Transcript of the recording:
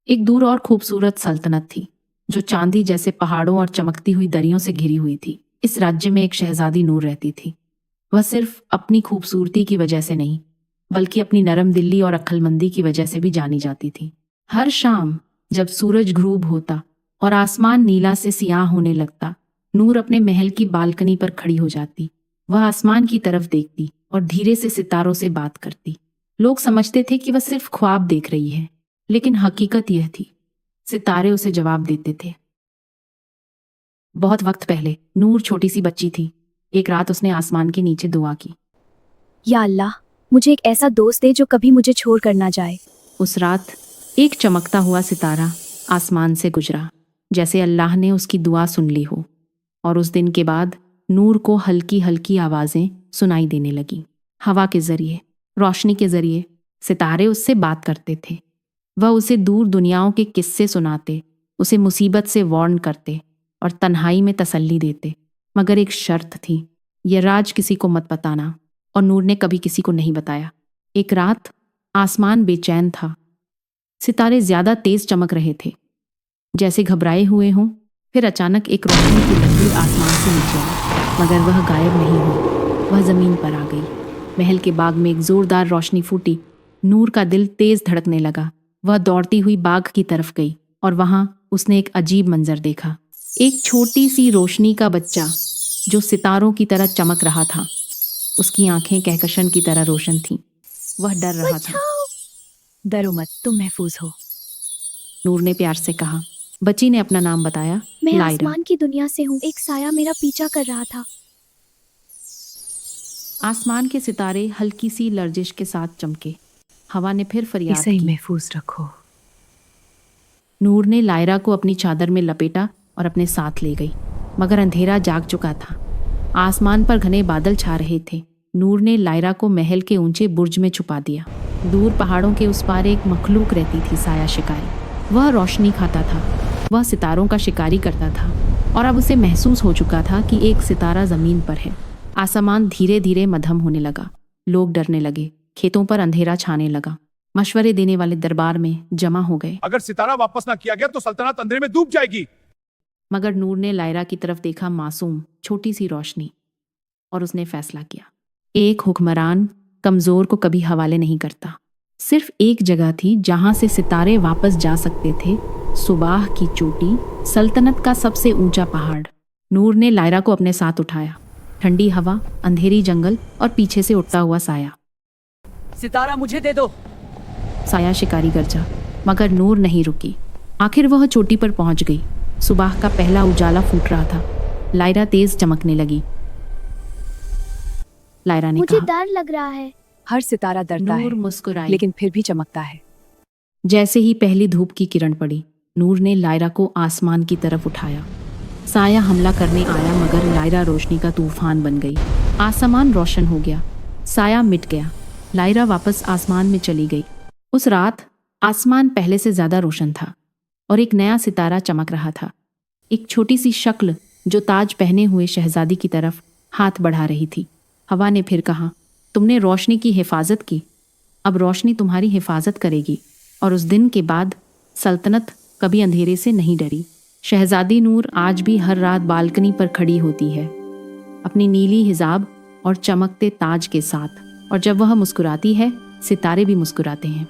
एक दूर और खूबसूरत सल्तनत थी जो चांदी जैसे पहाड़ों और चमकती हुई दरियों से घिरी हुई थी। इस राज्य में एक शहजादी नूर रहती थी। वह सिर्फ अपनी खूबसूरती की वजह से नहीं, बल्कि अपनी नरम दिली और अक्लमंदी की वजह से भी जानी जाती थी। हर शाम जब सूरज घरूब होता और आसमान नीला से सियाह होने लगता, नूर अपने महल की बालकनी पर खड़ी हो जाती। वह आसमान की तरफ देखती और धीरे से सितारों से बात करती। लोग समझते थे कि वह सिर्फ ख्वाब देख रही है, लेकिन हकीकत यह थी, सितारे उसे जवाब देते थे। बहुत वक्त पहले नूर छोटी सी बच्ची थी। एक रात उसने आसमान के नीचे दुआ की, या अल्लाह, मुझे एक ऐसा दोस्त दे जो कभी मुझे छोड़ कर ना जाए। उस रात एक चमकता हुआ सितारा आसमान से गुजरा, जैसे अल्लाह ने उसकी दुआ सुन ली हो। और उस दिन के बाद नूर को हल्की हल्की आवाज़ें सुनाई देने लगी। हवा के जरिए, रोशनी के जरिए सितारे उससे बात करते थे। वह उसे दूर दुनियाओं के किस्से सुनाते, उसे मुसीबत से वार्न करते और तन्हाई में तसल्ली देते। मगर एक शर्त थी, यह राज किसी को मत बताना। और नूर ने कभी किसी को नहीं बताया। एक रात आसमान बेचैन था। सितारे ज्यादा तेज चमक रहे थे, जैसे घबराए हुए हों। फिर अचानक एक रोशनी की लकीर आसमान से नीचे आई, मगर वह गायब नहीं हुई। वह जमीन पर आ गई। महल के बाग में एक जोरदार रोशनी फूटी। नूर का दिल तेज धड़कने लगा। वह दौड़ती हुई बाग की तरफ गई और वहां उसने एक अजीब मंजर देखा। एक छोटी सी रोशनी का बच्चा जो सितारों की तरह चमक रहा था। उसकी आंखें कहकशन की तरह रोशन थीं। वह डर रहा था। डरो मत, तुम महफूज हो। नूर ने प्यार से कहा। बच्ची ने अपना नाम बताया, मैं लायरा। आसमान की दुनिया से हूँ। एक साया मेरा पीछा कर रहा था। आसमान के सितारे हल्की सी लर्जिश के साथ चमके। हवा ने फिर फरियाद इसे ही की। महफूज रखो। नूर ने लायरा को अपनी चादर में लपेटा और अपने साथ ले गई। मगर अंधेरा जाग चुका था। आसमान पर घने बादल छा रहे थे। नूर ने लायरा को महल के ऊंचे बुर्ज में छुपा दिया। दूर पहाड़ों के उस पार एक मखलूक रहती थी, साया शिकारी। वह रोशनी खाता था, वह सितारों का शिकारी करता था। और अब उसे महसूस हो चुका था कि एक सितारा जमीन पर है। आसमान धीरे धीरे मध्यम होने लगा। लोग डरने लगे। खेतों पर अंधेरा छाने लगा। मशवरे देने वाले दरबार में जमा हो गए। अगर सितारा वापस ना किया गया तो सल्तनत अंधेरे में डूब जाएगी। मगर नूर ने लायरा की तरफ देखा, मासूम छोटी सी रोशनी, और उसने फैसला किया। एक हुक्मरान कमजोर को कभी हवाले नहीं करता। सिर्फ एक जगह थी जहां से सितारे वापस जा सकते थे, सुबाह की चोटी, सल्तनत का सबसे ऊंचा पहाड़। नूर ने लायरा को अपने साथ उठाया। ठंडी हवा, अंधेरी जंगल और पीछे से उठता हुआ साया। सितारा मुझे दे दो। साया शिकारी गरजा, मगर नूर नहीं रुकी। आखिर वह चोटी पर पहुंच गई। सुबह का पहला उजाला फूट रहा था। लायरा तेज चमकने लगी। लायरा ने मुझे कहा। डर लग रहा है। हर सितारा डरता है, नूर मुस्कुराई। लेकिन फिर भी चमकता है। जैसे ही पहली धूप की किरण पड़ी, नूर ने लायरा को आसमान की तरफ उठाया। साया हमला करने आया, मगर लायरा रोशनी का तूफान बन गई। आसमान रोशन हो गया, साया मिट गया। लायरा वापस आसमान में चली गई। उस रात आसमान पहले से ज्यादा रोशन था और एक नया सितारा चमक रहा था। एक छोटी सी शक्ल जो ताज पहने हुए शहजादी की तरफ हाथ बढ़ा रही थी। हवा ने फिर कहा, तुमने रोशनी की हिफाजत की, अब रोशनी तुम्हारी हिफाजत करेगी। और उस दिन के बाद सल्तनत कभी अंधेरे से नहीं डरी। शहजादी नूर आज भी हर रात बालकनी पर खड़ी होती है, अपनी नीली हिजाब और चमकते ताज के साथ। और जब वह मुस्कुराती है, सितारे भी मुस्कुराते हैं।